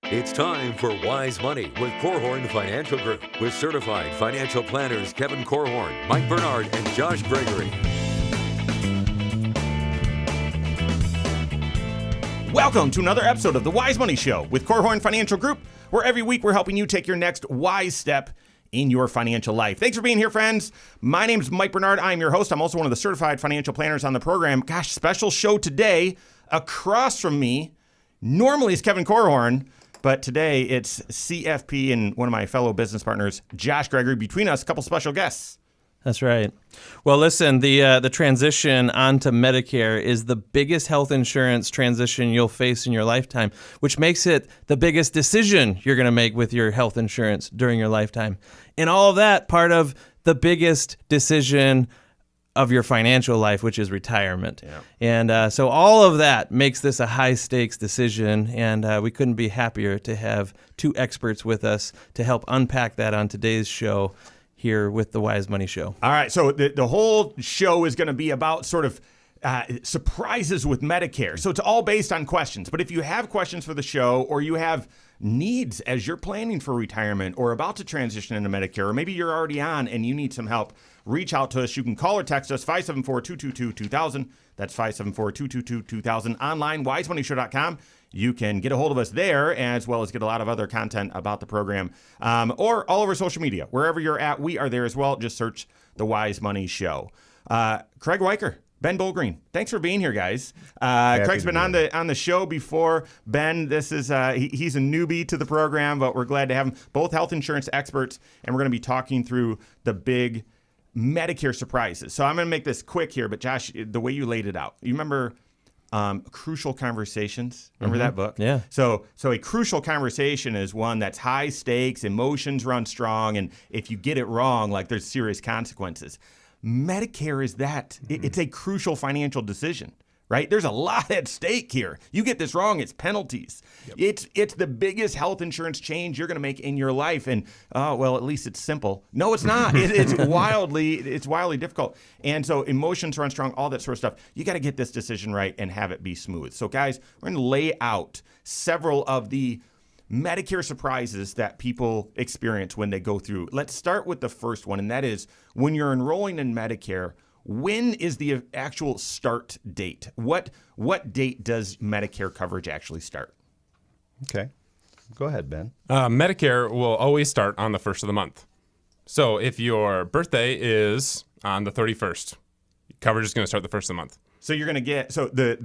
It's time for Wise Money with Korhorn Financial Group with certified financial planners Kevin Korhorn, Mike Bernard, and Josh Gregory. Welcome to another episode of the Wise Money Show with Korhorn Financial Group, where every week we're helping you take your next wise step in your financial life. Thanks for being here, friends. My name's Mike Bernard. I'm your host. I'm also one of the certified financial planners on the program. Gosh, special show today. Across from me, normally is Kevin Korhorn, but today it's CFP and one of my fellow business partners, Josh Gregory. Between us, a couple special guests. That's right. Well, listen, the transition onto Medicare is the biggest health insurance transition you'll face in your lifetime, which makes it the biggest decision you're going to make with your health insurance during your lifetime. And all of that part of the biggest decision of your financial life, which is retirement. Yeah. And so all of that makes this a high-stakes decision, and we couldn't be happier to have two experts with us to help unpack that on today's show here with the Wise Money Show. All right, so the whole show is going to be about sort of surprises with Medicare. So it's all based on questions. But if you have questions for the show, or you have needs as you're planning for retirement or about to transition into Medicare, or maybe you're already on and you need some help, reach out to us. You can call or text us, 574-222-2000. That's 574-222-2000. Online, wisemoneyshow.com. You can get a hold of us there, as well as get a lot of other content about the program, or all over social media. Wherever you're at, we are there as well. Just search The Wise Money Show. Craig Wiker, Ben Bulgrien, thanks for being here, guys. Craig's been on the show before. Ben, this is he's a newbie to the program, but we're glad to have him. Both health insurance experts, and we're going to be talking through the big Medicare surprises. So I'm going to make this quick here, but Josh, the way you laid it out, you remember Crucial Conversations? Remember that book? Yeah. So a crucial conversation is one that's high stakes, emotions run strong, and if you get it wrong, like there's serious consequences. Medicare is that. It's a crucial financial decision, right? There's a lot at stake here. You get this wrong, it's penalties. Yep. It's the biggest health insurance change you're going to make in your life. And, well, at least it's simple. No, it's not. It's wildly difficult. And so emotions run strong, all that sort of stuff. You got to get this decision right and have it be smooth. So, guys, we're going to lay out several of the Medicare surprises that people experience when they go through. Let's start with the first one, and that is when you're enrolling in Medicare, when is the actual start date? What date does Medicare coverage actually start? Okay. Go ahead, Ben. Medicare will always start on the first of the month. So if your birthday is on the 31st, coverage is going to start the first of the month. So you're going to get the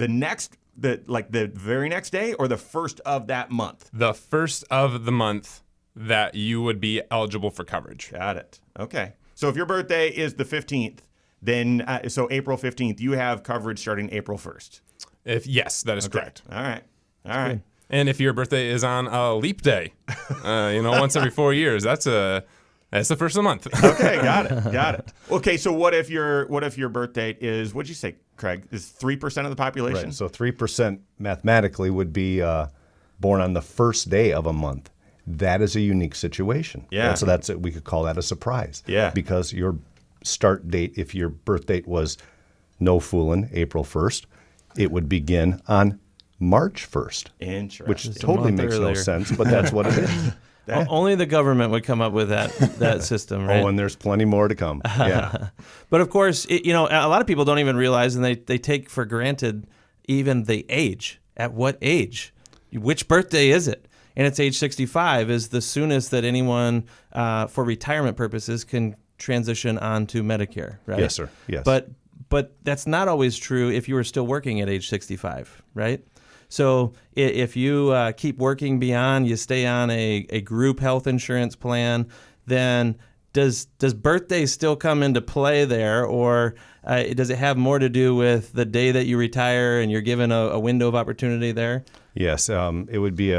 very next day, or the first of that month? The first of the month that you would be eligible for coverage. Got it. Okay. So if your birthday is the 15th, then so April 15th, you have coverage starting April 1st. Yes, that is correct. All right. And if your birthday is on a leap day, once every 4 years, that's the first of the month. Okay, got it. Okay, so what if your birth date is, what'd you say, Craig, is 3% of the population? Right, so 3% mathematically would be born on the first day of a month. That is a unique situation. Yeah. And so we could call that a surprise. Yeah. Because your start date, if your birth date was no foolin', April 1st, it would begin on March 1st. Interesting. Which totally makes no sense, but that's what it is. Only the government would come up with that system, right? Oh, and there's plenty more to come. Yeah. But of course, a lot of people don't even realize, and they take for granted even the age. At what age? Which birthday is it? And it's age 65 is the soonest that anyone, for retirement purposes, can transition on to Medicare, right? Yes, sir. Yes. But that's not always true if you were still working at age 65, right? So if you keep working beyond, you stay on a group health insurance plan, then does birthday still come into play there, or does it have more to do with the day that you retire and you're given a window of opportunity there? Yes, it would be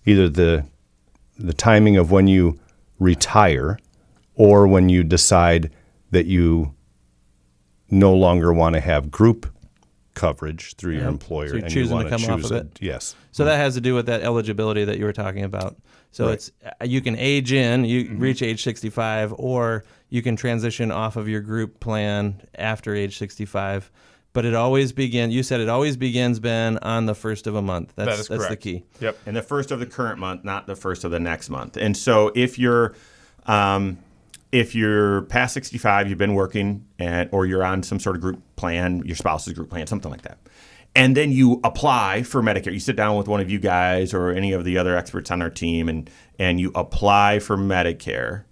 either the timing of when you retire, or when you decide that you no longer want to have group coverage through your employer. So you're choosing to come off of it? Yes. So that has to do with that eligibility that you were talking about. So right. It's you can age in, you reach age 65, or you can transition off of your group plan after age 65. but it always begins. You said it always begins, Ben, on the first of a month. That's the key. Yep. And the first of the current month, not the first of the next month. And so if you're past 65, you've been working, or you're on some sort of group plan, your spouse's group plan, something like that, and then you apply for Medicare. You sit down with one of you guys or any of the other experts on our team, and you apply for Medicare.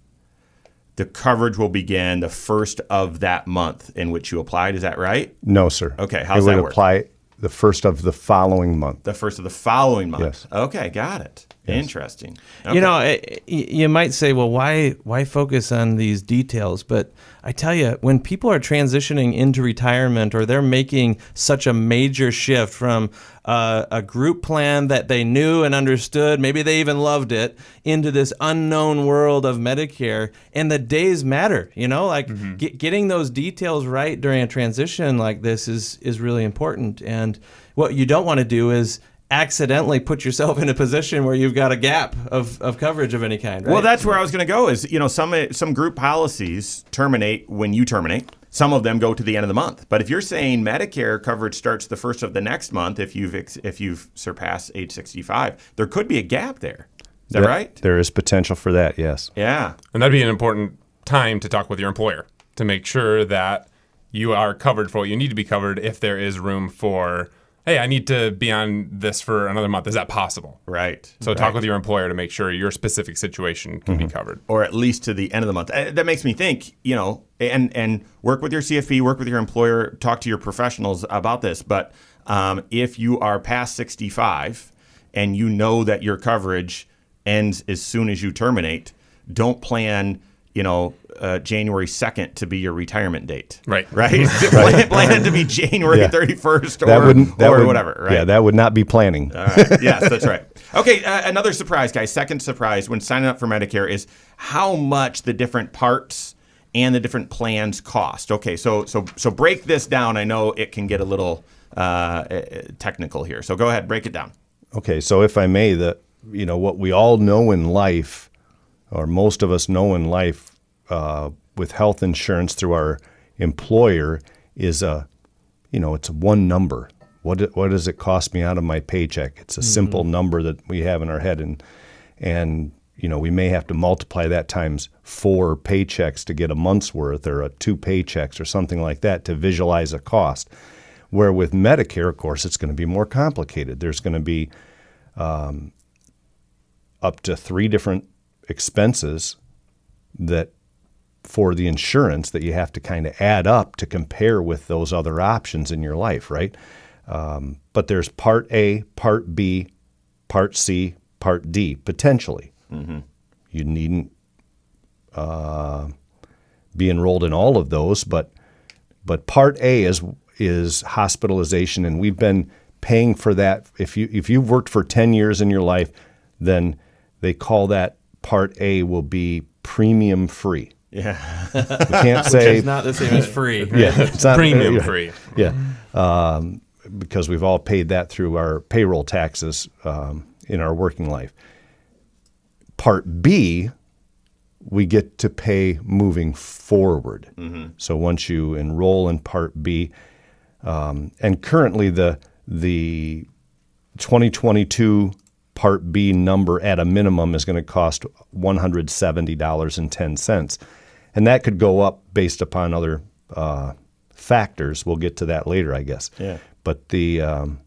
The coverage will begin the first of that month in which you applied. Is that right? No, sir. Okay, how's that work? It would work? apply the first of the following month. The first of the following month. Yes. Okay, got it. Yes. Interesting. Okay. You know, you might say, well, why focus on these details? But I tell you, when people are transitioning into retirement, or they're making such a major shift from a group plan that they knew and understood, maybe they even loved it, into this unknown world of Medicare, and the days matter, like getting those details right during a transition like this is really important. And what you don't want to do is accidentally put yourself in a position where you've got a gap of coverage of any kind, right? Well, that's where I was going to go is, some group policies terminate when you terminate. Some of them go to the end of the month. But if you're saying Medicare coverage starts the first of the next month, if you've surpassed age 65, there could be a gap there. Is that right? There is potential for that, yes. Yeah. And that'd be an important time to talk with your employer to make sure that you are covered for what you need to be covered if there is room for, hey, I need to be on this for another month. Is that possible? Right. So talk with your employer to make sure your specific situation can be covered. Or at least to the end of the month. That makes me think, and work with your CFP, work with your employer, talk to your professionals about this. But if you are past 65 and you know that your coverage ends as soon as you terminate, don't plan, January 2nd to be your retirement date. Right. Right? Plan it to be January 31st or whatever. Right? Yeah, that would not be planning. All right. Yes, that's right. Okay, another surprise, guys. Second surprise when signing up for Medicare is how much the different parts and the different plans cost. Okay, so break this down. I know it can get a little technical here. So go ahead, break it down. Okay, so if I may, what we all know in life, or most of us know in life, with health insurance through our employer is it's one number. What does it cost me out of my paycheck? It's a simple number that we have in our head, and we may have to multiply that times 4 paychecks to get a month's worth, or 2 paychecks or something like that to visualize a cost. Where with Medicare, of course, it's going to be more complicated. There's going to be up to 3 different expenses that for the insurance that you have to kind of add up to compare with those other options in your life, right? But there's Part A, Part B, Part C, Part D, potentially. Mm-hmm. You needn't be enrolled in all of those, but Part A is hospitalization, and we've been paying for that. If you've worked for 10 years in your life, then they call that Part A will be premium free. Yeah. You can't say it's not the same as free. Right? Yeah, it's not Premium free. Yeah, because we've all paid that through our payroll taxes in our working life. Part B, we get to pay moving forward. Mm-hmm. So once you enroll in Part B, and currently the 2022 Part B number at a minimum is going to cost $170.10. And that could go up based upon other factors. We'll get to that later, I guess. Yeah. But and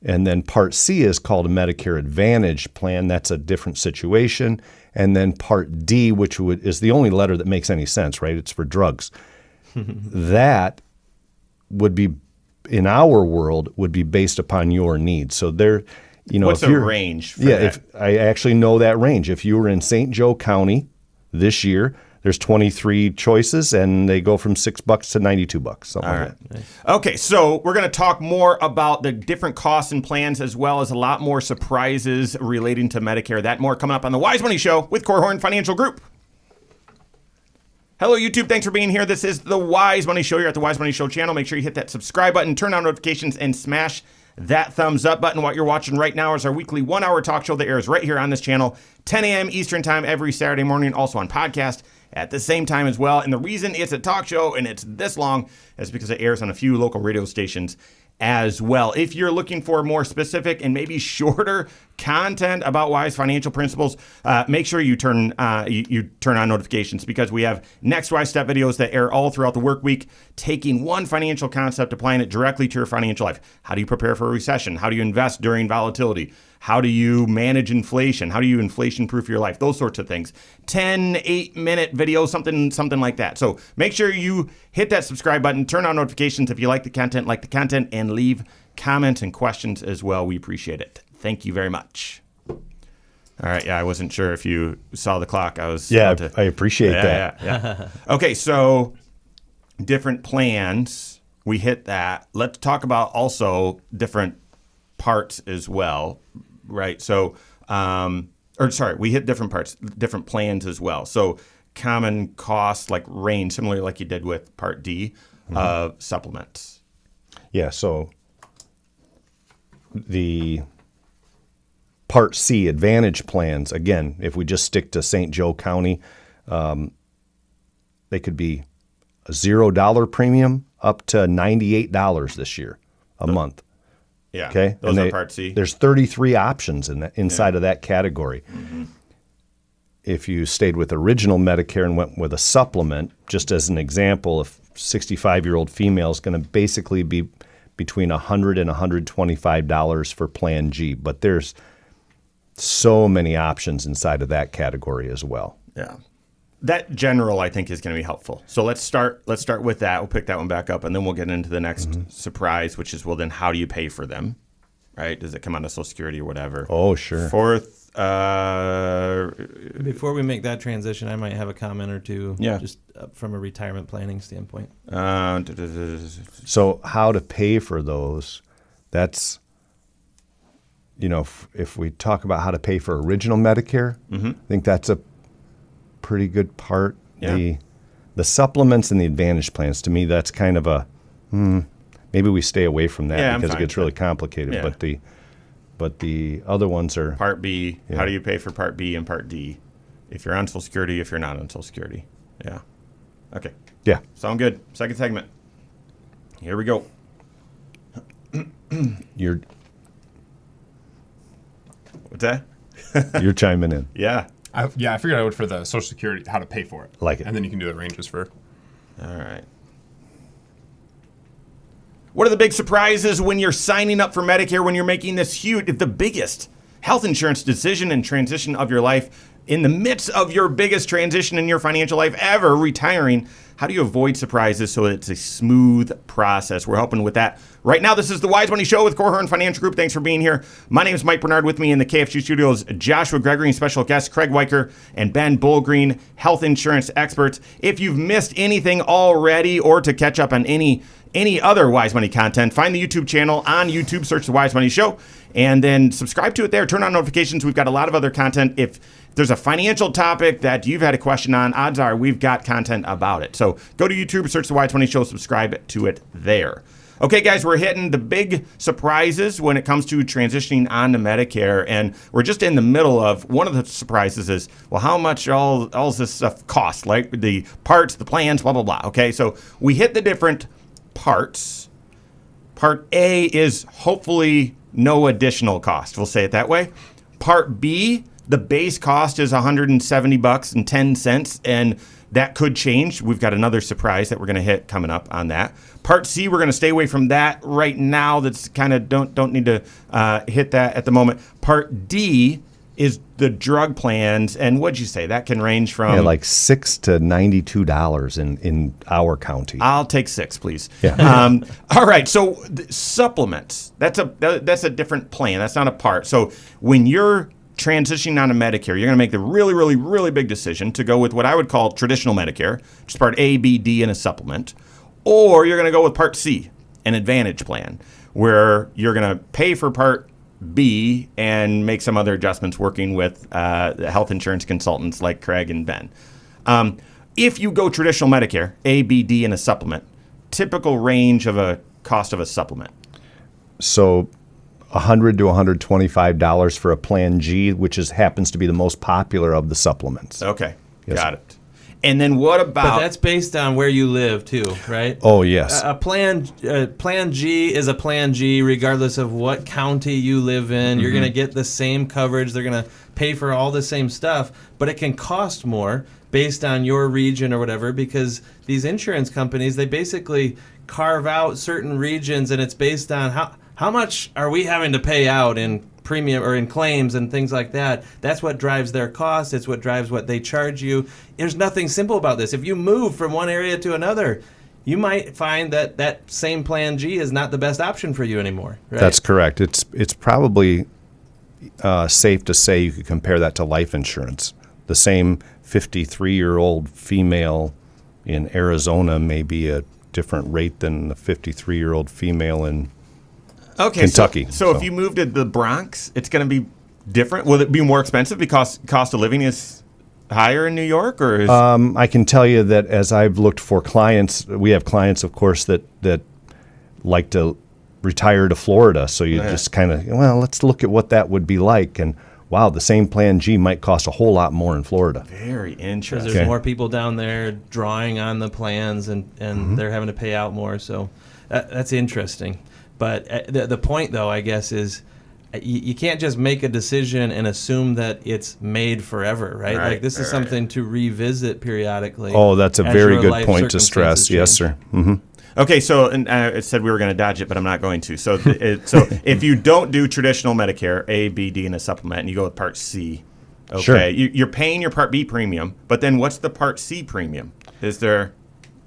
then Part C is called a Medicare Advantage plan. That's a different situation. And then Part D, which is the only letter that makes any sense, right? It's for drugs. That would be, in our world, would be based upon your needs. So there, what's the range for that? If I actually know that range. If you were in St. Joe County this year, there's 23 choices, and they go from $6 to $92, something All like right. that. Okay, so we're going to talk more about the different costs and plans, as well as a lot more surprises relating to Medicare. That more coming up on the Wise Money Show with Korhorn Financial Group. Hello, YouTube. Thanks for being here. This is the Wise Money Show. You're at the Wise Money Show channel. Make sure you hit that subscribe button, turn on notifications, and smash that thumbs up button. What you're watching right now is our weekly 1-hour talk show that airs right here on this channel, 10 a.m. Eastern Time every Saturday morning, also on podcast at the same time as well. And the reason it's a talk show and it's this long is because it airs on a few local radio stations as well. If you're looking for more specific and maybe shorter content about wise financial principles, make sure you turn on notifications, because we have next wise step videos that air all throughout the work week, taking one financial concept, applying it directly to your financial life. How do you prepare for a recession? How do you invest during volatility? How do you manage inflation? How do you inflation-proof your life? Those sorts of things. 10, 8-minute videos, something like that. So make sure you hit that subscribe button, turn on notifications if you like the content, and leave comments and questions as well. We appreciate it. Thank you very much. All right. Yeah, I wasn't sure if you saw the clock. I appreciate that. Yeah. Okay, so different plans. We hit that. Let's talk about also different parts as well. Right. So, we hit different parts, different plans as well. So common costs like range, similarly like you did with Part D of supplements. Yeah. So the Part C Advantage plans, again, if we just stick to St. Joe County, they could be a $0 premium up to $98 this year a month. Yeah. Okay. Those are Part C. There's 33 options inside of that category. Mm-hmm. If you stayed with original Medicare and went with a supplement, just as an example, a 65-year-old female is going to basically be between $100 and $125 for Plan G. But there's so many options inside of that category as well. Yeah. That general, I think, is going to be helpful. So let's start with that. We'll pick that one back up, and then we'll get into the next surprise, which is, well, then how do you pay for them, right? Does it come out of Social Security or whatever? Oh, sure. Fourth. Before we make that transition, I might have a comment or two. Yeah. Just from a retirement planning standpoint. So how to pay for those? That's, if we talk about how to pay for original Medicare, I think that's a pretty good part. Yeah. The supplements and the Advantage plans, to me, that's kind of a maybe we stay away from that because it gets really complicated. Yeah. But the other ones are Part B. Yeah. How do you pay for Part B and Part D? If you're on Social Security, if you're not on Social Security. Yeah. Okay. Yeah. Sound good. Second segment. Here we go. What's that? You're chiming in. Yeah. I figured I would for the Social Security, how to pay for it. Like it. And then you can do the ranges for. All right. What are the big surprises when you're signing up for Medicare, when you're making the biggest health insurance decision and transition of your life, in the midst of your biggest transition in your financial life ever, retiring? How do you avoid surprises so that it's a smooth process? We're helping with that right now. This is the Wise Money Show with Korhorn Financial Group. Thanks for being here. My name is Mike Bernard. With me in the KFG studios, Joshua Gregory and special guests Craig Wiker and Ben Bulgrien, health insurance experts. If you've missed anything already or to catch up on any other Wise Money content, find the YouTube channel on YouTube, search the Wise Money Show, and then subscribe to it there. Turn on notifications. We've got a lot of other content. If there's a financial topic that you've had a question on, odds are we've got content about it. So go to YouTube, search the Wise Money Show, subscribe to it there. Okay, guys, we're hitting the big surprises when it comes to transitioning on to Medicare, and we're just in the middle of one of the surprises is, well, how much all this stuff costs, like the parts, the plans, blah, blah, blah. Okay, so we hit the different parts. Part A is hopefully no additional cost. We'll say it that way. Part B, the base cost is $170.10, and that could change. We've got another surprise that we're going to hit coming up on that. Part C, we're going to stay away from that right now. That's kind of don't need to hit that at the moment. Part D is the drug plans, and what'd you say? That can range from like $6 to $92 in our county. I'll take 6, please. Yeah. All right. So supplements. That's a different plan. That's not a part. So when you're transitioning on to Medicare, you're going to make the really, really, really big decision to go with what I would call traditional Medicare, which is Part A, B, D, and a supplement, or you're going to go with Part C, an Advantage plan, where you're going to pay for Part B and make some other adjustments working with the health insurance consultants like Craig and Ben. If you go traditional Medicare, A, B, D, and a supplement, typical range of a cost of a supplement. So $100 to $125 for a Plan G, which happens to be the most popular of the supplements. Okay, Yes, got sir. it. And then what about? But that's based on where you live too, right? Oh, yes. A plan G is a plan G regardless of what county you live in. You're going to get the same coverage. They're going to pay for all the same stuff, but it can cost more based on your region or whatever, because these insurance companies, they basically carve out certain regions, and it's based on how much are we having to pay out in premium or in claims and things like that. That's what drives their costs. It's what drives what they charge you. There's nothing simple about this. If you move from one area to another, you might find that that same plan G is not the best option for you anymore. Right? That's correct. It's probably safe to say you could compare that to life insurance. The same 53-year-old female in Arizona may be a different rate than the 53-year-old female in Kentucky. So if you move to the Bronx, it's going to be different. Will it be more expensive because cost of living is higher in New York, or is I can tell you that as I've looked for clients, we have clients, of course, that like to retire to Florida. So you just kind of, let's look at what that would be like. And wow, the same plan G might cost a whole lot more in Florida. very Because interesting? there's more people down there drawing on the plans, and they're having to pay out more. So that's interesting. But the point, though, I guess, is you can't just make a decision and assume that it's made forever, right? Like this is something to revisit periodically. Oh, that's a as very your good life point to stress. circumstances Yes, change. sir. Mm-hmm. Okay, so and it said we were going to dodge it, but I'm not going to. So, so if you don't do traditional Medicare, A, B, D, and a supplement, and you go with Part C, okay, Sure. you're paying your Part B premium, but then what's the Part C premium? Is there?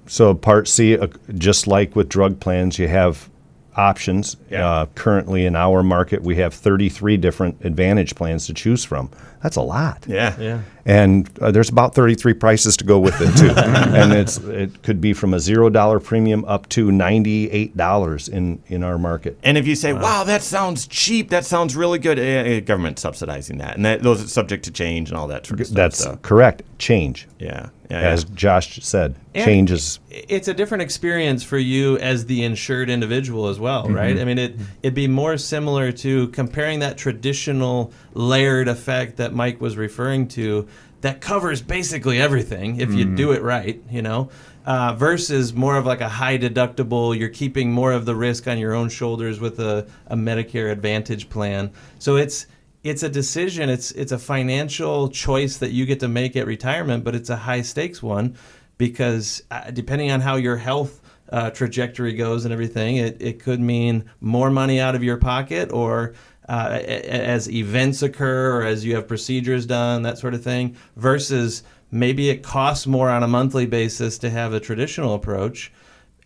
So Part C, just like with drug plans, you have options. Yeah. Currently in our market, we have 33 different Advantage plans to choose from. That's a lot. Yeah. And there's about 33 prices to go with it too. And it could be from a $0 premium up to $98 in our market. And if you say, wow, that sounds cheap, that sounds really good, government subsidizing that. And those are subject to change and all that sort of stuff. That's so. correct. Change. Yeah. As Josh said, And change is. It's a different experience for you as the insured individual as well, right? I mean, it'd be more similar to comparing that traditional layered effect that Mike was referring to that covers basically everything if you do it right, versus more of like a high deductible. You're keeping more of the risk on your own shoulders with a Medicare Advantage plan. So it's a decision. It's a financial choice that you get to make at retirement, but it's a high stakes one because depending on how your health trajectory goes and everything, it could mean more money out of your pocket, or as events occur or as you have procedures done, that sort of thing, versus maybe it costs more on a monthly basis to have a traditional approach,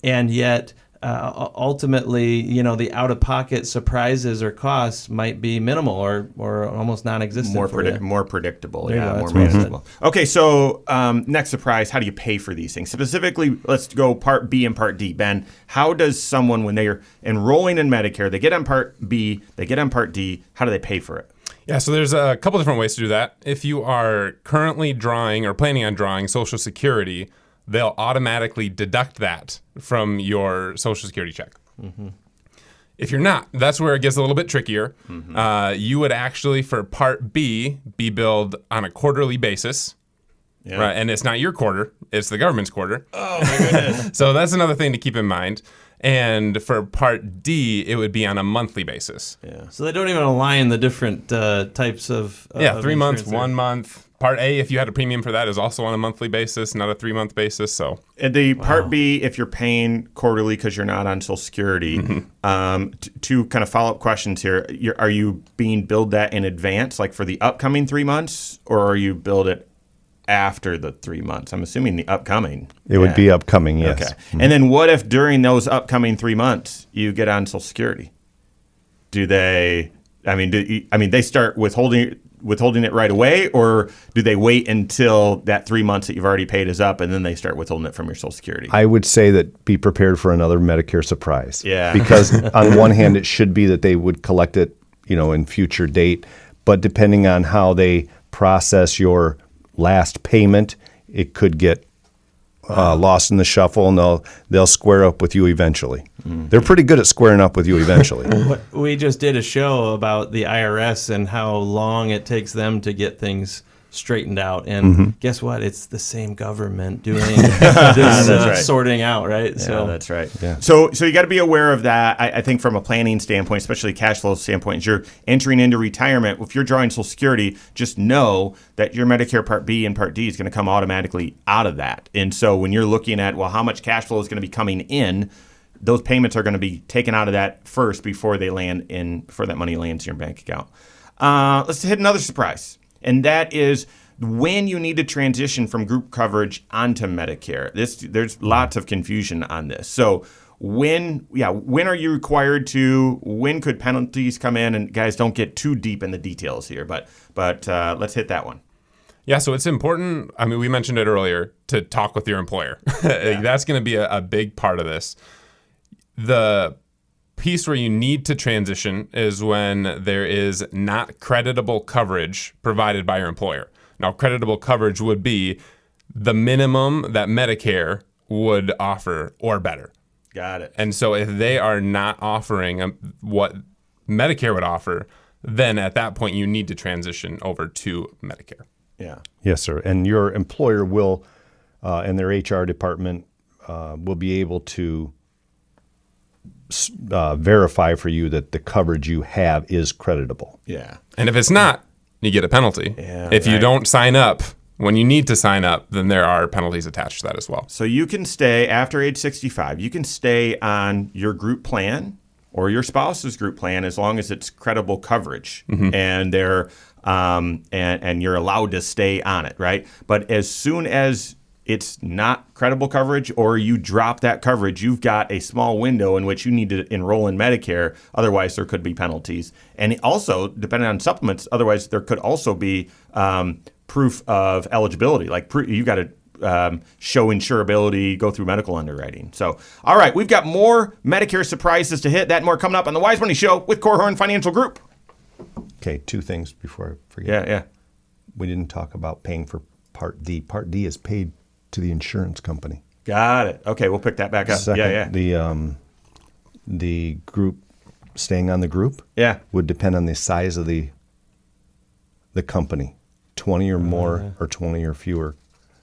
and yet ultimately, the out-of-pocket surprises or costs might be minimal or almost non-existent. More predictable. There you go, More that's what I said. manageable. Okay, so next surprise, how do you pay for these things? Specifically, let's go Part B and Part D. Ben, how does someone, when they are enrolling in Medicare, they get on Part B, they get on Part D, how do they pay for it? Yeah, so there's a couple different ways to do that. If you are currently drawing or planning on drawing Social Security, they'll automatically deduct that from your Social Security check. Mm-hmm. If you're not, that's where it gets a little bit trickier. Mm-hmm. You would actually, for Part B, be billed on a quarterly basis. Yeah. Right? And it's not your quarter, it's the government's quarter. Oh, my goodness. So that's another thing to keep in mind. And for Part D, it would be on a monthly basis. Yeah. So they don't even align the different types of 3 months, insurance there. 1 month. Part A, if you had a premium for that, is also on a monthly basis, not a 3-month basis. So And the Part B, if you're paying quarterly because you're not on Social Security, two kind of follow-up questions here. Are you being billed that in advance, like for the upcoming 3 months, or are you billed it after the 3 months? I'm assuming the upcoming. It would be upcoming, yes. Okay. And then what if during those upcoming 3 months you get on Social Security? Do they? They start withholding it right away, or do they wait until that 3 months that you've already paid is up and then they start withholding it from your Social Security? I would say that be prepared for another Medicare surprise. Yeah. Because on one hand, it should be that they would collect it, in future date, but depending on how they process your last payment, it could get lost in the shuffle, and they'll square up with you eventually. They're pretty good at squaring up with you eventually. We just did a show about the IRS and how long it takes them to get things straightened out. And guess what? It's the same government doing this right. sorting out, right? So that's right. Yeah. So you got to be aware of that. I think from a planning standpoint, especially cash flow standpoint, as you're entering into retirement, if you're drawing Social Security, just know that your Medicare Part B and Part D is going to come automatically out of that. And so when you're looking at, well, how much cash flow is going to be coming in, those payments are going to be taken out of that first before that money lands in your bank account. Let's hit another surprise, and that is when you need to transition from group coverage onto Medicare. There's lots of confusion on this. So when are you required to? When could penalties come in? And guys, don't get too deep in the details here, but let's hit that one. Yeah, so it's important. I mean, we mentioned it earlier, to talk with your employer. That's going to be a big part of this. The piece where you need to transition is when there is not creditable coverage provided by your employer. Now, creditable coverage would be the minimum that Medicare would offer or better. Got it. And so if they are not offering what Medicare would offer, then at that point you need to transition over to Medicare. Yeah. Yes, sir. And your employer will, and their HR department will be able to verify for you that the coverage you have is creditable. Yeah. And if it's not, you get a penalty. Yeah, if you right. don't sign up when you need to sign up, then there are penalties attached to that as well. So you can stay after age 65. You can stay on your group plan or your spouse's group plan as long as it's credible coverage, and they're and you're allowed to stay on it, right? But as soon as it's not credible coverage or you drop that coverage, you've got a small window in which you need to enroll in Medicare. Otherwise, there could be penalties. And also, depending on supplements, otherwise there could also be proof of eligibility. Like you got to show insurability, go through medical underwriting. So, all right, we've got more Medicare surprises to hit. That and more coming up on the Wise Money Show with Korhorn Financial Group. Okay, two things before I forget. Yeah. We didn't talk about paying for Part D. Part D is paid to the insurance company. Got it. Okay, we'll pick that back up. Second, the group, staying on the group, would depend on the size of the company, 20 or more or 20 or fewer.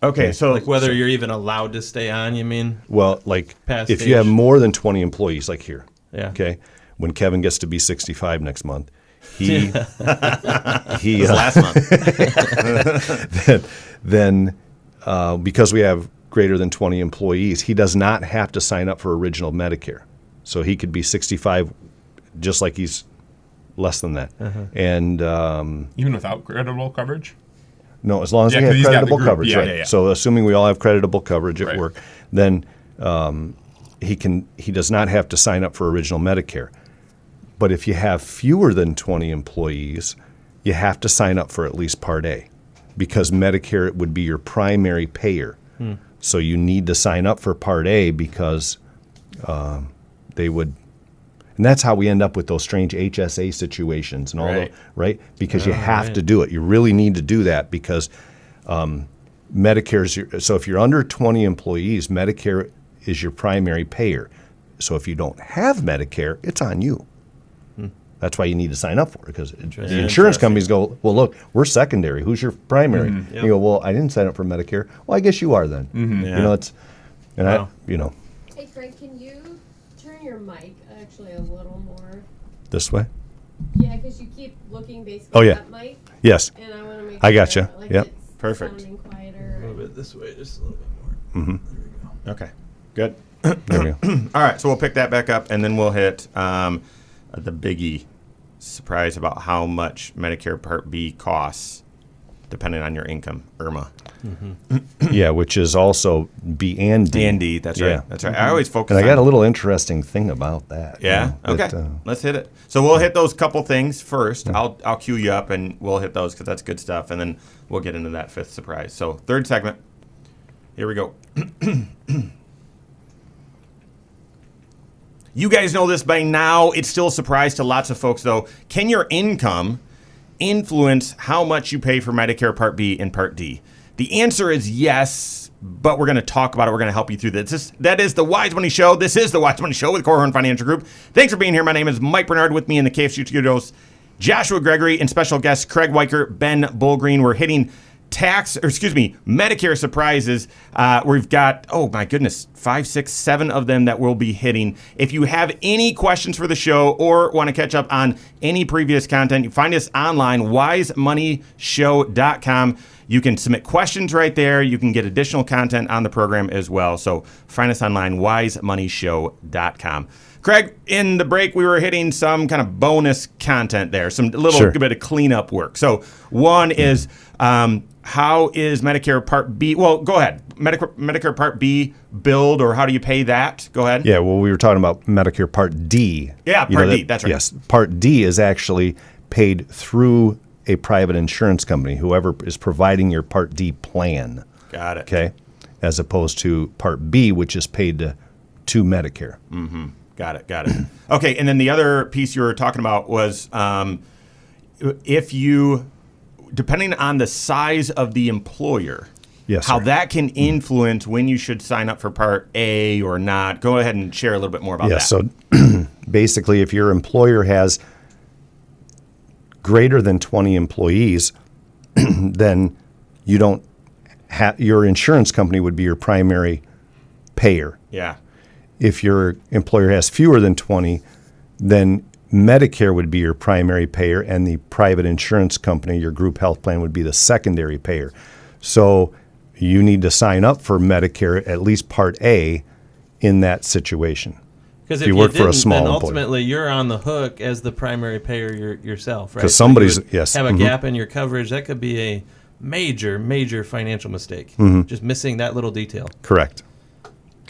Okay, so like whether you're even allowed to stay on, you mean? Well, like Past if age. you have more than 20 employees, like here, Yeah. okay, when Kevin gets to be 65 next month, he last month. then because we have greater than 20 employees, he does not have to sign up for original Medicare. So he could be 65 just like he's less than that. And Even without creditable coverage? no, as long as Yeah, we 'cause have he's got the creditable group. coverage, Yeah, right? yeah, yeah. So assuming we all have creditable coverage at Right. work, then he does not have to sign up for original Medicare. But if you have fewer than 20 employees, you have to sign up for at least Part A, because Medicare would be your primary payer. So you need to sign up for Part A because they would, and that's how we end up with those strange HSA situations and all Right. right? Because you have to do it. You really need to do that because Medicare's so if you're under 20 employees, Medicare is your primary payer. So if you don't have Medicare, it's on you. That's why you need to sign up for it, because the insurance companies go, well, look, we're secondary. Who's your primary? You go, well, I didn't sign up for Medicare. Well, I guess you are then. You know, it's, and Hey, Frank, can you turn your mic actually a little more? this way? Yeah, because you keep looking basically Oh, yeah. at mic, Yes. and I want to make I sure gotcha. like Yep. it's Perfect. sounding quieter. A little bit this way, just a little bit more. Okay, good. There we go. All right, so we'll pick that back up, and then we'll hit the biggie surprise about how much Medicare Part B costs, depending on your income, IRMA. Yeah, which is also B and D. D&D, that's right. Yeah. That's right. I always focus And I on got a little interesting thing about that. Yeah. Okay. Let's hit it. So we'll hit those couple things first. I'll cue you up and we'll hit those because that's good stuff, and then we'll get into that fifth surprise. So third segment. Here we go. You guys know this by now. It's still a surprise to lots of folks, though. Can your income influence how much you pay for Medicare Part B and Part D? The answer is yes, but we're going to talk about it. We're going to help you through this. That is the Wise Money Show. This is the Wise Money Show with Korhorn Financial Group. Thanks for being here. My name is Mike Bernard. With me in the KFC studios, Joshua Gregory and special guests Craig Wiker, Ben Bulgrien. We're hitting Medicare surprises. We've got, oh my goodness, 5, 6, 7 of them that we'll be hitting. If you have any questions for the show or want to catch up on any previous content, you find us online, wisemoneyshow.com. You can submit questions right there. You can get additional content on the program as well. So find us online, wisemoneyshow.com. Craig, in the break, we were hitting some kind of bonus content there, some little bit of cleanup work. So one is, how is Medicare Part B? Well, go ahead. Medicare Part B billed, or how do you pay that? Go ahead. Yeah, well, we were talking about Medicare Part D. Yeah, Part D, that's right. Yes, Part D is actually paid through a private insurance company, whoever is providing your Part D plan. Got it. Okay, as opposed to Part B, which is paid to Medicare. Mm-hmm. Got it. Okay, and then the other piece you were talking about was if you, depending on the size of the employer, how that can influence when you should sign up for Part A or not. Go ahead and share a little bit more about that. So basically, if your employer has greater than 20 employees, then you don't your insurance company would be your primary payer. Yeah. If your employer has fewer than 20, then Medicare would be your primary payer, and the private insurance company, your group health plan, would be the secondary payer. So you need to sign up for Medicare, at least Part A, in that situation. Because if you work for a small then employer. ultimately you're on the hook as the primary payer yourself, right? Because somebody's, you would have a gap in your coverage. That could be a major financial mistake. Just missing that little detail. Correct.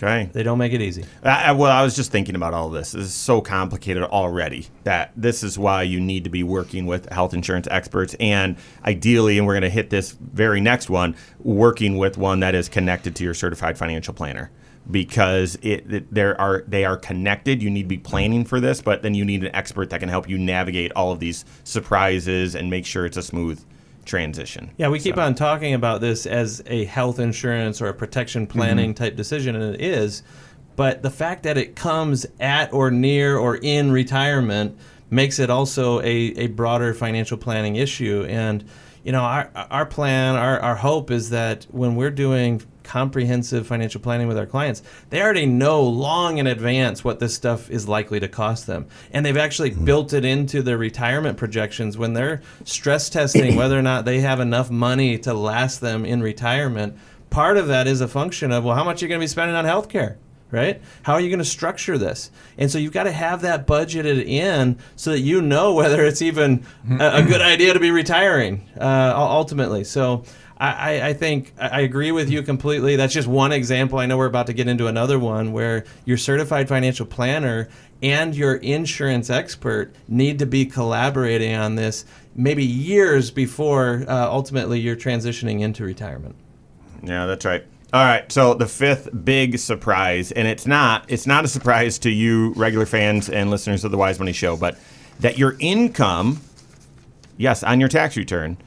Okay. They don't make it easy. Well, I was just thinking about all this. This is so complicated already that this is why you need to be working with health insurance experts, and ideally, and we're going to hit this very next one, working with one that is connected to your certified financial planner, because they are connected. You need to be planning for this, but then you need an expert that can help you navigate all of these surprises and make sure it's a smooth transition. Yeah, we keep on talking about this as a health insurance or a protection planning type decision, and it is, but the fact that it comes at or near or in retirement makes it also a broader financial planning issue. And you know, our plan, our hope is that when we're doing comprehensive financial planning with our clients, they already know long in advance what this stuff is likely to cost them. And they've actually built it into their retirement projections when they're stress testing whether or not they have enough money to last them in retirement. Part of that is a function of, well, how much are you going to be spending on healthcare, right? How are you going to structure this? And so you've got to have that budgeted in so that you know whether it's even a good idea to be retiring ultimately. So I think I agree with you completely. That's just one example. I know we're about to get into another one where your certified financial planner and your insurance expert need to be collaborating on this maybe years before ultimately you're transitioning into retirement. Yeah, that's right. All right, so the fifth big surprise, and it's not a surprise to you regular fans and listeners of the Wise Money Show, but that your income, yes, on your tax return,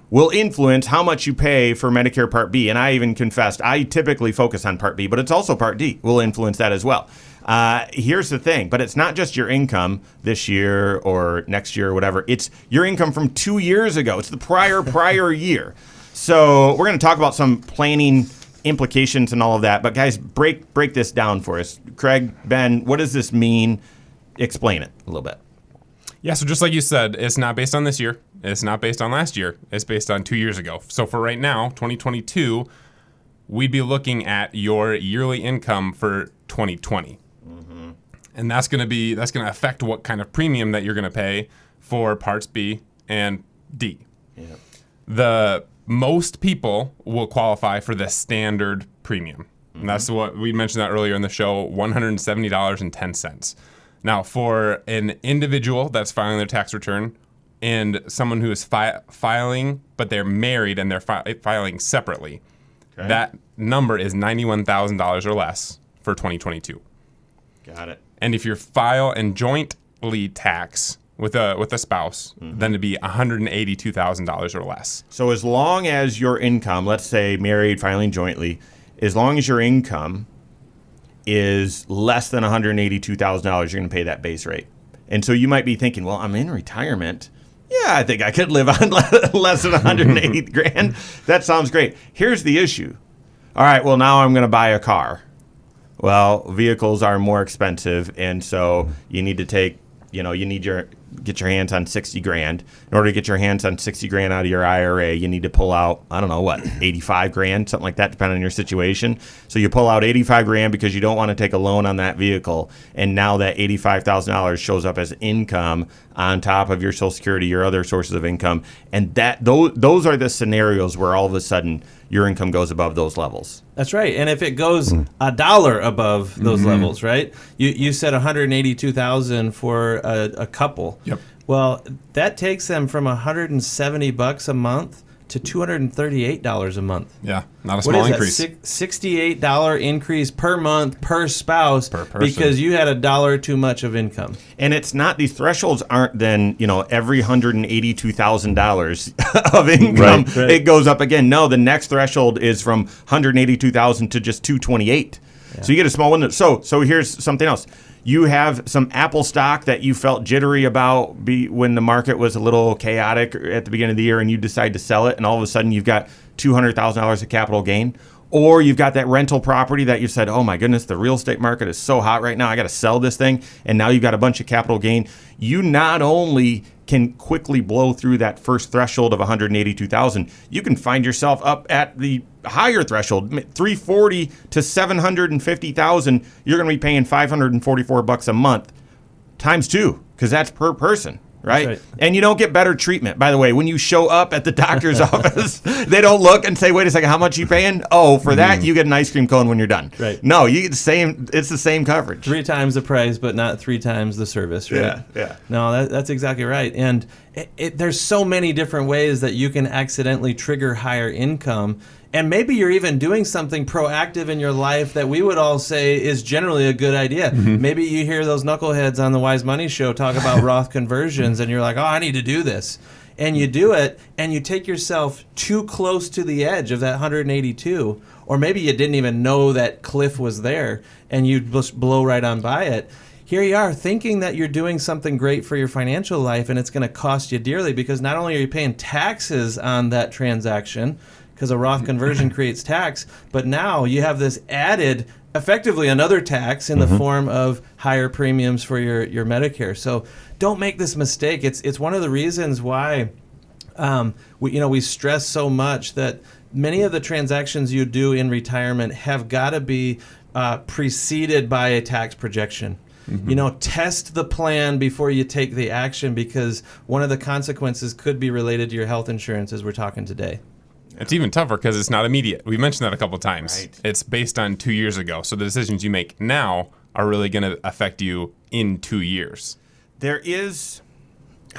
will influence how much you pay for Medicare Part B. And I even confessed, I typically focus on Part B, but it's also Part D will influence that as well. Here's the thing, but it's not just your income this year or next year or whatever. It's your income from 2 years ago. It's the prior year. So we're going to talk about some planning implications and all of that. But guys, break this down for us. Craig, Ben, what does this mean? Explain it a little bit. Yeah, so just like you said, it's not based on this year. It's not based on last year. It's based on 2 years ago. So for right now, 2022, we'd be looking at your yearly income for 2020. And that's going to affect what kind of premium that you're going to pay for Parts B and D. Yep. The most people will qualify for the standard premium. And that's what we mentioned that earlier in the show, $170.10. Now, for an individual that's filing their tax return and someone who is filing, but they're married and they're filing separately, that number is $91,000 or less for 2022. Got it. And if you file and jointly tax with a spouse, then it'd be $182,000 or less. So as long as your income, let's say married, filing jointly, as long as your income is less than $182,000, you're going to pay that base rate. And so you might be thinking, well, I'm in retirement. yeah, I think I could live on less than 180 grand. That sounds great. Here's the issue. All right, well, now I'm going to buy a car. Well, vehicles are more expensive, and so you need to take, you need get your hands on 60 grand. In order to get your hands on 60 grand out of your IRA, you need to pull out, 85 grand, something like that, depending on your situation. So you pull out 85 grand because you don't want to take a loan on that vehicle, and now that $85,000 shows up as income on top of your Social Security, your other sources of income, and those are the scenarios where all of a sudden your income goes above those levels. That's right. And if it goes $1 above those levels, right? You said $182,000 for a couple. Yep. Well, that takes them from $170 a month to $238 a month. Yeah, not a What small is increase. that? $68 increase per month per spouse Per person. because you had $1 too much of income. And it's not, these thresholds aren't then, every $182,000 of income, Right. it goes up again. No, the next threshold is from $182,000 to just $228. So you get a small window. So here's something else. You have some Apple stock that you felt jittery about when the market was a little chaotic at the beginning of the year, and you decide to sell it, and all of a sudden you've got $200,000 of capital gain. Or you've got that rental property that you said, oh my goodness, the real estate market is so hot right now, I got to sell this thing. And now you've got a bunch of capital gain. You not only can quickly blow through that first threshold of 182,000, you can find yourself up at the higher threshold, 340 to 750,000. You're going to be paying $544 a month times 2, because that's per person. Right? Right. And you don't get better treatment. By the way, when you show up at the doctor's office, they don't look and say, wait a second, how much are you paying? Oh, for that, you get an ice cream cone when you're done. Right. No, you get it's the same coverage. 3 times the price, but not 3 times the service, right? Yeah. No, that's exactly right. And there's so many different ways that you can accidentally trigger higher income. And maybe you're even doing something proactive in your life that we would all say is generally a good idea. Maybe you hear those knuckleheads on the Wise Money Show talk about Roth conversions, and you're like, oh, I need to do this. And you do it, and you take yourself too close to the edge of that 182, or maybe you didn't even know that cliff was there, and you just blow right on by it. Here you are thinking that you're doing something great for your financial life, and it's going to cost you dearly, because not only are you paying taxes on that transaction, because a Roth conversion creates tax, but now you have this added, effectively another tax in the form of higher premiums for your Medicare. So don't make this mistake. It's one of the reasons why we stress so much that many of the transactions you do in retirement have got to be preceded by a tax projection. Test the plan before you take the action, because one of the consequences could be related to your health insurance, as we're talking today. It's even tougher because it's not immediate. We mentioned that a couple of times. Right. It's based on 2 years ago. So the decisions you make now are really going to affect you in 2 years. There's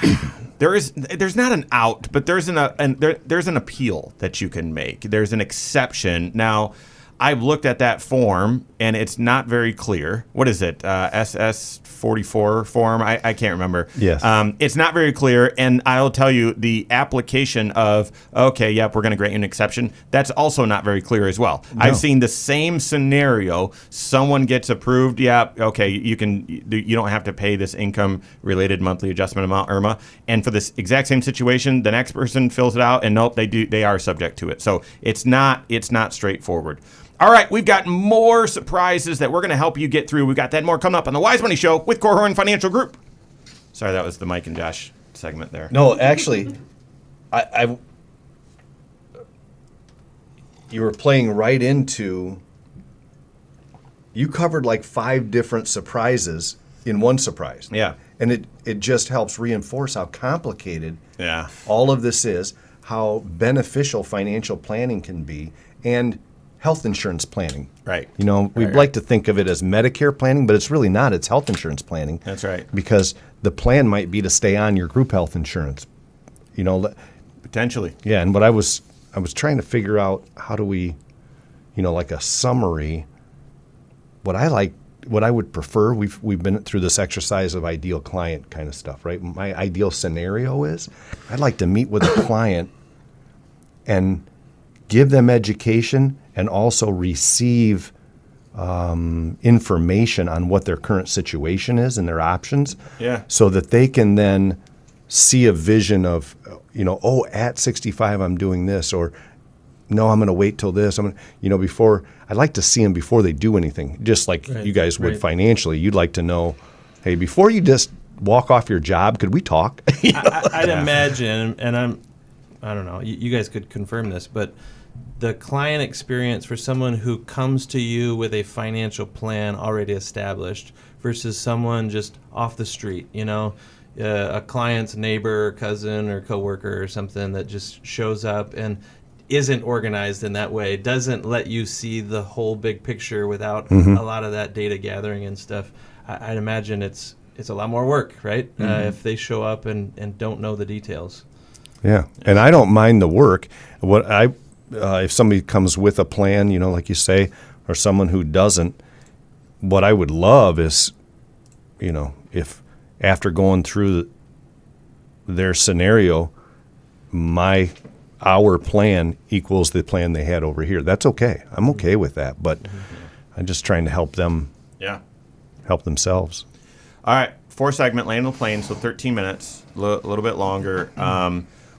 not an out, but there's an appeal that you can make. There's an exception. Now, I've looked at that form, and it's not very clear. What is it? SS44 form? I can't remember. Yes. It's not very clear, and I'll tell you, the application of, okay, yep, we're going to grant you an exception, that's also not very clear as well. No. I've seen the same scenario. Someone gets approved, yeah, okay, you don't have to pay this income-related monthly adjustment amount, IRMA, and for this exact same situation, the next person fills it out, and nope, they are subject to it. So it's not straightforward. All right, we've got more surprises that we're going to help you get through. We've got that more coming up on the Wise Money Show with Korhorn Financial Group. Sorry, that was the Mike and Josh segment there. No, actually, you were playing right into. You covered like 5 different surprises in one surprise. Yeah. And it just helps reinforce how complicated Yeah. all of this is, how beneficial financial planning can be, and health insurance planning. Right. We'd like to think of it as Medicare planning, but it's really not. It's health insurance planning. That's right. Because the plan might be to stay on your group health insurance. Potentially. Yeah, and what I was trying to figure out, how do we, like a summary. What I would prefer, we've been through this exercise of ideal client kind of stuff, right? My ideal scenario is I'd like to meet with a client and give them education and also receive information on what their current situation is and their options. Yeah. So that they can then see a vision of, oh, at 65 I'm doing this, or no, I'm going to wait till this. Before, I'd like to see them before they do anything, just like you guys would financially. You'd like to know, hey, before you just walk off your job, could we talk? I'd imagine, and I don't know, you guys could confirm this, but the client experience for someone who comes to you with a financial plan already established versus someone just off the street, a client's neighbor, cousin, or coworker or something that just shows up and isn't organized in that way, doesn't let you see the whole big picture without a lot of that data gathering and stuff. I'd imagine it's a lot more work, right? If they show up and don't know the details. Yeah, and I don't mind the work. If somebody comes with a plan, like you say, or someone who doesn't, what I would love is, if after going through their scenario, our plan equals the plan they had over here. That's okay. I'm okay with that, but I'm just trying to help them. Yeah. Help themselves. All right, 4-segment land on the plane, so 13 minutes, a little bit longer.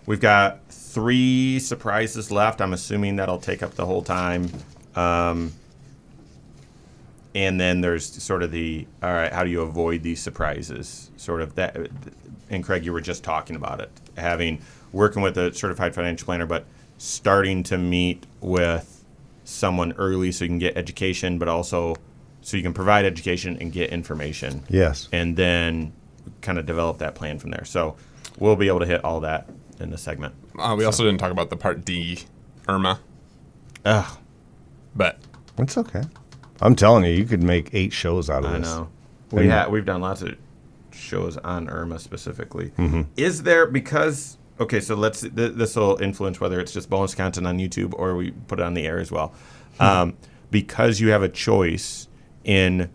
We've got 3 surprises left. I'm assuming that'll take up the whole time. And then there's sort of all right, how do you avoid these surprises? Sort of that. And Craig, you were just talking about it, working with a certified financial planner, but starting to meet with someone early so you can get education, but also so you can provide education and get information. Yes. And then kind of develop that plan from there. So we'll be able to hit all that in the segment. We also didn't talk about the Part D IRMA. Ugh. But it's okay. I'm telling you, you could make 8 shows out of this. I know. We've done lots of shows on IRMA specifically. Is there, because, okay, so this will influence whether it's just bonus content on YouTube or we put it on the air as well. Because you have a choice in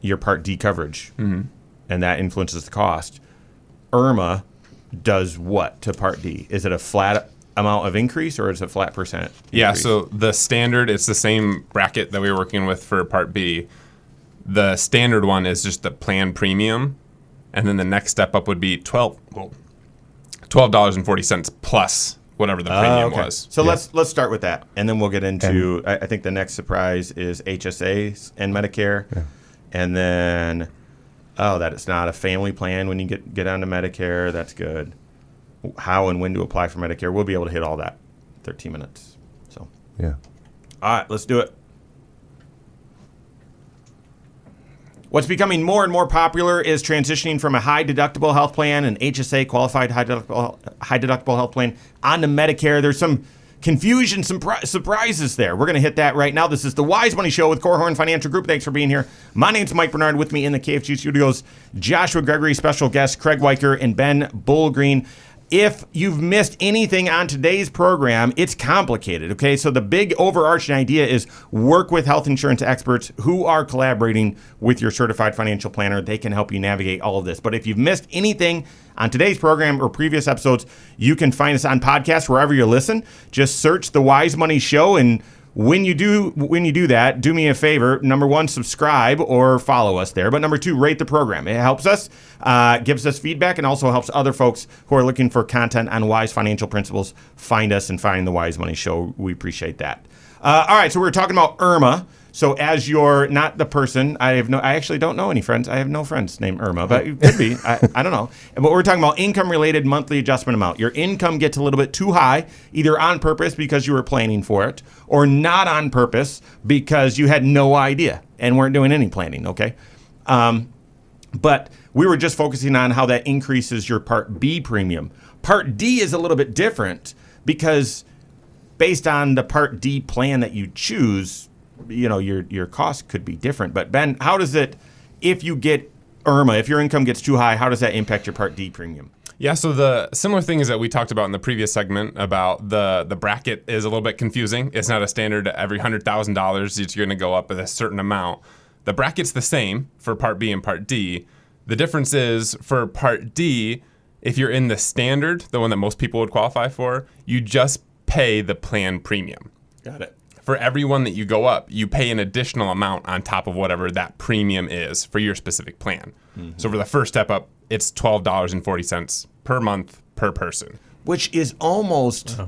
your Part D coverage, and that influences the cost, IRMA does what to Part D? Is it a flat amount of increase or is it a flat percent increase? Yeah, so the standard, it's the same bracket that we were working with for Part B. The standard one is just the plan premium, and then the next step up would be $12.40 plus whatever the premium was. So let's start with that, and then we'll get into. I think the next surprise is HSA and Medicare, and then that it's not a family plan when you get onto Medicare. That's good. How and when to apply for Medicare. We'll be able to hit all that. 13 minutes. So yeah. All right, let's do it. What's becoming more and more popular is transitioning from a high-deductible health plan, an HSA qualified high-deductible health plan, onto Medicare. There's some confusion, some surprises there. We're going to hit that right now. This is the Wise Money Show with Korhorn Financial Group. Thanks for being here. My name's Mike Bernard. With me in the KFG studios, Joshua Gregory, special guest Craig Wiker, and Ben Bulgrien. If you've missed anything on today's program, it's complicated, okay? So the big overarching idea is work with health insurance experts who are collaborating with your certified financial planner. They can help you navigate all of this. But if you've missed anything on today's program or previous episodes, you can find us on podcasts wherever you listen. Just search The Wise Money Show, and when you do that, do me a favor. Number 1, subscribe or follow us there. But number 2, rate the program. It helps us, gives us feedback, and also helps other folks who are looking for content on wise financial principles find us and find the Wise Money Show. We appreciate that. All right, so we're talking about IRMA. So as you're not the person, I actually don't know any friends. I have no friends named Irma, but it could be. I don't know. But we're talking about income-related monthly adjustment amount. Your income gets a little bit too high, either on purpose because you were planning for it, or not on purpose because you had no idea and weren't doing any planning, okay? But we were just focusing on how that increases your Part B premium. Part D is a little bit different because based on the Part D plan that you choose, your cost could be different. But Ben, how does it, if you get IRMA, if your income gets too high, how does that impact your Part D premium? Yeah, so the similar thing is that we talked about in the previous segment about the bracket is a little bit confusing. It's not a standard every $100,000 that you're going to go up at a certain amount. The bracket's the same for Part B and Part D. The difference is for Part D, if you're in the standard, the one that most people would qualify for, you just pay the plan premium. Got it. for every one that you go up, you pay an additional amount on top of whatever that premium is for your specific plan. So for the first step up, it's $12.40 per month per person. Which is almost,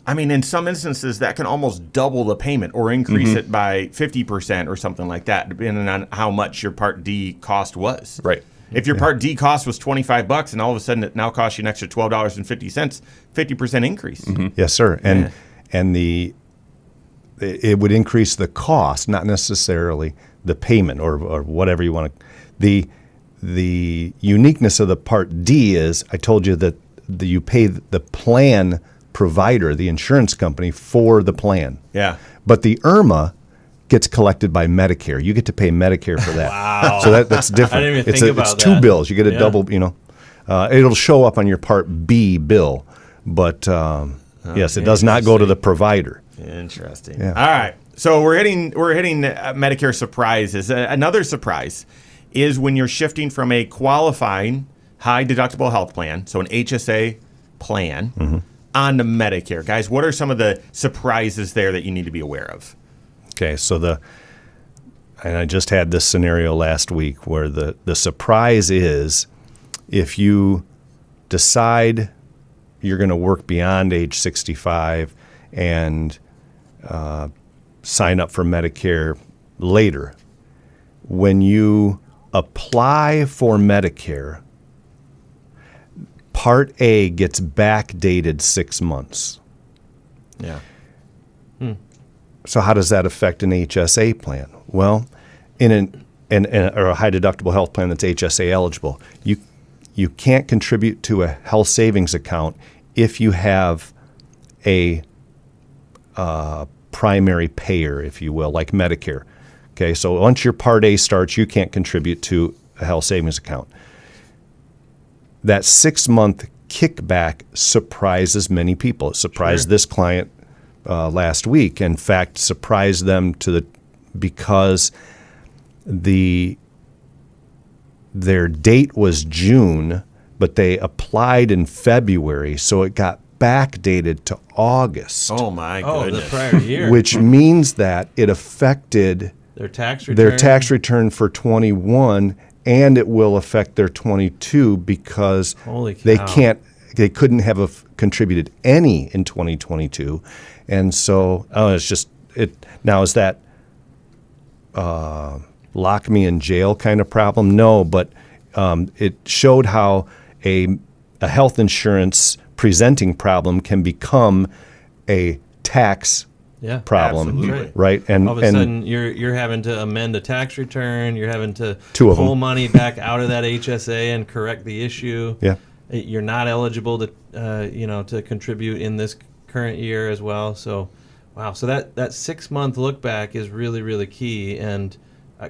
I mean, in some instances, that can almost double the payment or increase it by 50% or something like that, depending on how much your Part D cost was. Right. If your Part D cost was $25 and all of a sudden it now costs you an extra $12.50, 50% increase. Yes, sir. And it would increase the cost, not necessarily the payment or whatever you want to. The uniqueness of the Part D is, I told you that you pay the plan provider, the insurance company, for the plan. Yeah. But the IRMA gets collected by Medicare. You get to pay Medicare for that. Wow. So that's different. I didn't even think about it's two that. bills. You get a double, it'll show up on your Part B bill. But yes, it does not go to the provider. Interesting. Yeah. All right. So we're hitting Medicare surprises. Another surprise is when you're shifting from a qualifying high deductible health plan, so an HSA plan, onto Medicare. Guys, what are some of the surprises there that you need to be aware of? Okay, so and I just had this scenario last week where the surprise is if you decide you're going to work beyond age 65 and sign up for Medicare later, when you apply for Medicare, Part A gets backdated 6 months. Yeah. So how does that affect an HSA plan? Well, in or a high deductible health plan that's HSA eligible, you can't contribute to a health savings account if you have a primary payer, if you will, like Medicare. Okay, so once your Part A starts, you can't contribute to a health savings account. That 6-month kickback surprises many people. It surprised this client last week. In fact, surprised them because their date was June, but they applied in February, so it got backdated to August. Oh my goodness. the prior year. Which means that it affected their tax return. their tax return for 21, and it will affect their 22 because Holy cow. they couldn't have contributed any in 2022, and so it's just now is that lock me in jail kind of problem? No, but it showed how a health insurance presenting problem can become a tax problem, absolutely. right? And all of a sudden, you're having to amend a tax return. You're having to Two of pull them. money back out of that HSA and correct the issue. Yeah. You're not eligible to to contribute in this current year as well. So, wow. So that 6-month look back is really, really key. And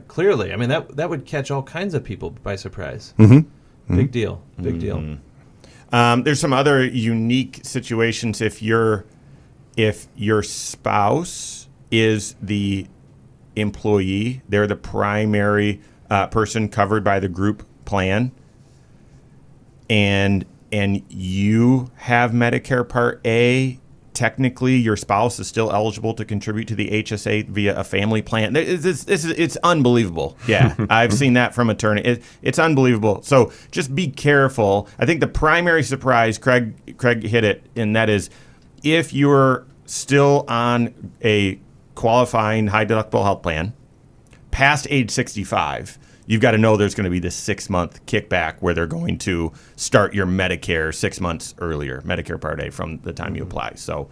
clearly, I mean, that would catch all kinds of people by surprise. Big deal. Big deal. There's some other unique situations if your spouse is the employee, they're the primary person covered by the group plan, and you have Medicare Part A, technically your spouse is still eligible to contribute to the HSA via a family plan. It's unbelievable. Yeah, I've seen that from attorney. It's unbelievable. So just be careful. I think the primary surprise, Craig hit it, and that is if you're still on a qualifying high deductible health plan past age 65, you've got to know there's going to be this 6-month kickback where they're going to start your Medicare 6 months earlier, Medicare Part A, from the time you apply. So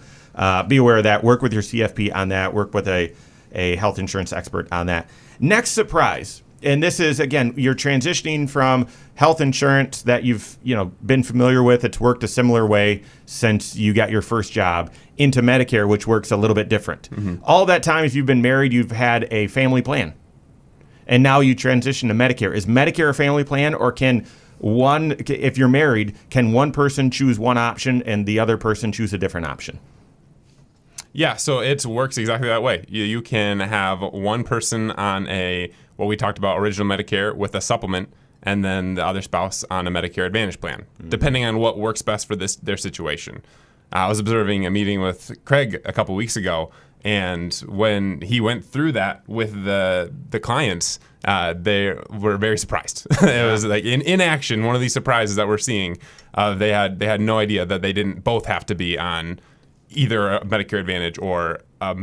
be aware of that. Work with your CFP on that. Work with a health insurance expert on that. Next surprise, and this is, again, you're transitioning from health insurance that you've been familiar with. It's worked a similar way since you got your first job into Medicare, which works a little bit different. All that time, if you've been married, you've had a family plan. And now you transition to Medicare. Is Medicare a family plan, or if you're married, can one person choose one option and the other person choose a different option? Yeah, so it works exactly that way. You can have one person on what we talked about, original Medicare with a supplement, and then the other spouse on a Medicare Advantage plan, depending on what works best for their situation. I was observing a meeting with Craig a couple weeks ago, And when he went through that with the clients, they were very surprised. It was like in action, one of these surprises that we're seeing. They had no idea that they didn't both have to be on either a Medicare Advantage or a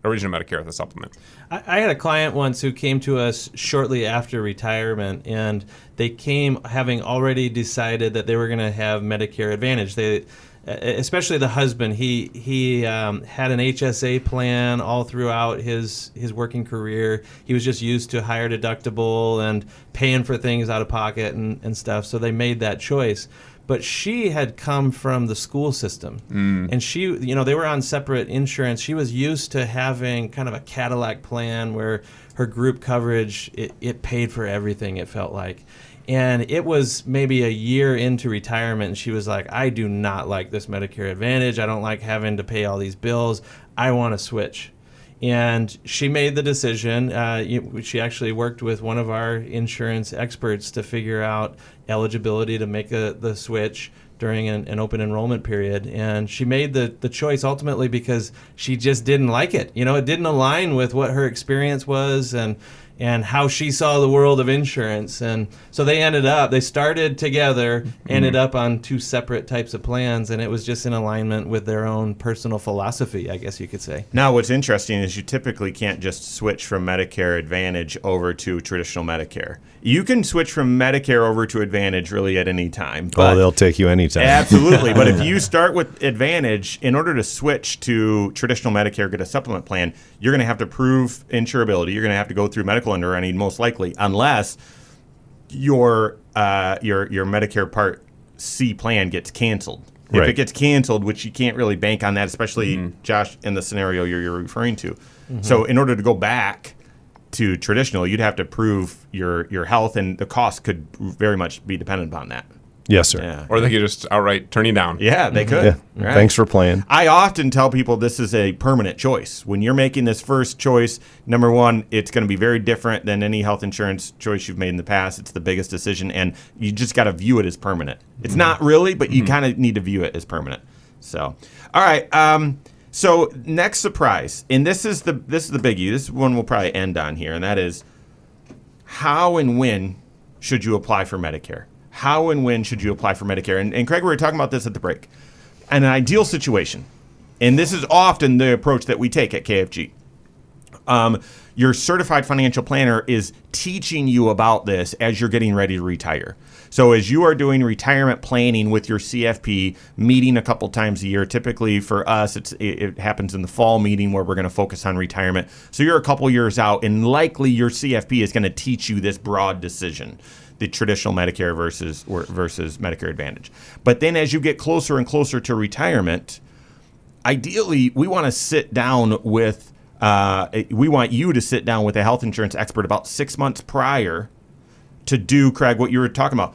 original Medicare with a supplement. I had a client once who came to us shortly after retirement, and they came having already decided that they were going to have Medicare Advantage. They, especially the husband, he had an HSA plan all throughout his working career. He was just used to higher deductible and paying for things out of pocket and stuff, so they made that choice. But she had come from the school system, and she, they were on separate insurance. She was used to having kind of a Cadillac plan where her group coverage, it paid for everything, it felt like. And it was maybe a year into retirement, and she was like, I do not like this Medicare Advantage. I don't like having to pay all these bills. I want to switch. And she made the decision. She actually worked with one of our insurance experts to figure out eligibility to make the switch during an open enrollment period. And she made the choice ultimately because she just didn't like it. It didn't align with what her experience was and how she saw the world of insurance. And so they started together, ended up on two separate types of plans, and it was just in alignment with their own personal philosophy, I guess you could say. Now, what's interesting is you typically can't just switch from Medicare Advantage over to traditional Medicare. You can switch from Medicare over to Advantage really at any time. But they'll take you anytime. Absolutely. But if you start with Advantage, in order to switch to traditional Medicare, get a supplement plan, you're going to have to prove insurability. You're going to have to go through medical underwriting, most likely, unless your Medicare Part C plan gets canceled. If Right. it gets canceled, which you can't really bank on that, especially, Josh, in the scenario you're referring to. So in order to go back to traditional, you'd have to prove your health, and the cost could very much be dependent upon that. Yes, sir. Yeah. Or they could just outright turn you down. Yeah, they could. Yeah. Right. Thanks for playing. I often tell people this is a permanent choice. When you're making this first choice, number one, it's going to be very different than any health insurance choice you've made in the past. It's the biggest decision, and you just got to view it as permanent. It's not really, but you kind of need to view it as permanent. So, all right. So next surprise, and this is the biggie. This one we'll probably end on here, and that is how and when should you apply for Medicare? How and when should you apply for Medicare? And Craig, we were talking about this at the break. In an ideal situation, and this is often the approach that we take at KFG, your certified financial planner is teaching you about this as you're getting ready to retire. So as you are doing retirement planning with your CFP, meeting a couple times a year, typically for us, it happens in the fall meeting where we're going to focus on retirement. So you're a couple years out, and likely your CFP is going to teach you this broad decision, the traditional Medicare versus Medicare Advantage. But then as you get closer and closer to retirement, ideally we want to sit down with, we want you to sit down with a health insurance expert about 6 months prior to do, Craig, what you were talking about.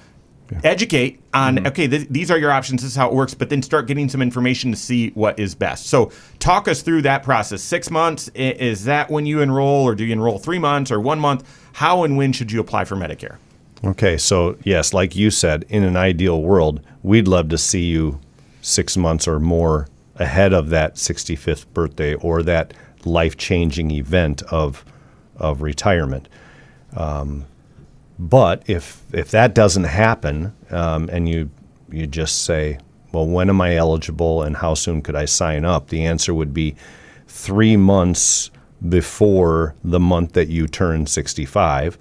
Educate on, okay, these are your options, this is how it works, but then start getting some information to see what is best. So talk us through that process. 6 months, is that when you enroll, or do you enroll 3 months or 1 month? How and when should you apply for Medicare? Okay, so yes, like you said, in an ideal world, we'd love to see you 6 months or more ahead of that 65th birthday or that life-changing event of retirement. But if that doesn't happen, and you just say, well, when am I eligible and how soon could I sign up? The answer would be 3 months before the month that you turn 65.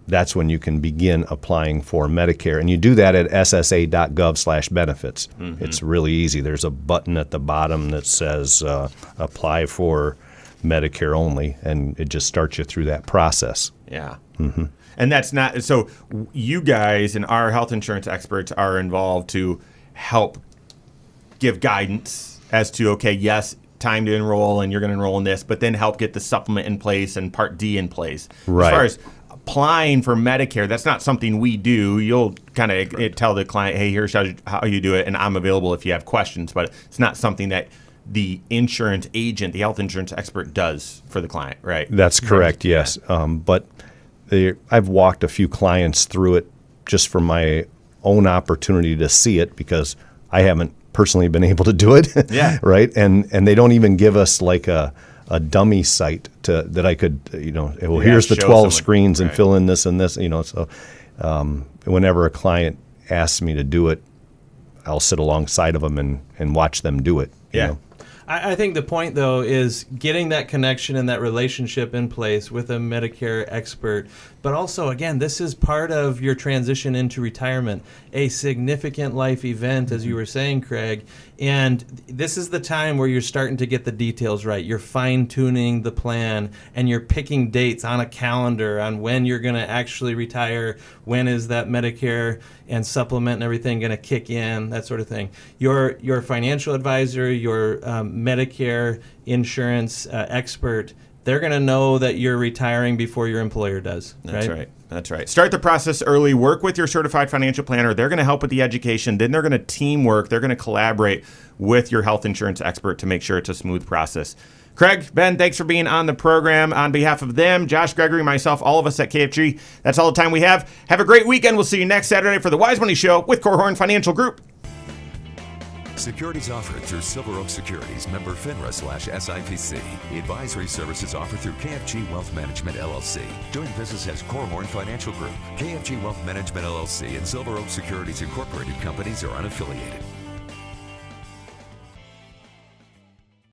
That's when you can begin applying for Medicare. And you do that at ssa.gov/benefits. It's really easy. There's a button at the bottom that says apply for Medicare only, and it just starts you through that process. Yeah. And that's not, so you guys and our health insurance experts are involved to help give guidance as to, okay, yes, time to enroll and you're going to enroll in this, but then help get the supplement in place and Part D in place. Right. As far as applying for Medicare, that's not something we do. You'll kind of tell the client, hey, here's how you do it, and I'm available if you have questions, but it's not something that the insurance agent, the health insurance expert, does for the client, right? That's correct, yes. But I've walked a few clients through it just for my own opportunity to see it, because I haven't personally been able to do it. Yeah. Right. And they don't even give us like a dummy site that I could, here's the show 12 someone. screens and Right. fill in this and this, so whenever a client asks me to do it, I'll sit alongside of them and watch them do it. you Yeah. know. I think the point, though, is getting that connection and that relationship in place with a Medicare expert. But also, again, this is part of your transition into retirement, a significant life event, as you were saying, Craig. And this is the time where you're starting to get the details right. You're fine-tuning the plan, and you're picking dates on a calendar on when you're going to actually retire, when is that Medicare and supplement and everything going to kick in, that sort of thing. Your financial advisor, your Medicare insurance expert, they're going to know that you're retiring before your employer does. That's right. That's right. Start the process early. Work with your certified financial planner. They're going to help with the education. Then they're going to teamwork. They're going to collaborate with your health insurance expert to make sure it's a smooth process. Craig, Ben, thanks for being on the program. On behalf of them, Josh, Gregory, myself, all of us at KFG, that's all the time we have. Have a great weekend. We'll see you next Saturday for the Wise Money Show with Korhorn Financial Group. Securities offered through Silver Oak Securities, member FINRA/SIPC. Advisory services offered through KFG Wealth Management, LLC. Doing business as Korhorn Financial Group. KFG Wealth Management, LLC and Silver Oak Securities Incorporated companies are unaffiliated.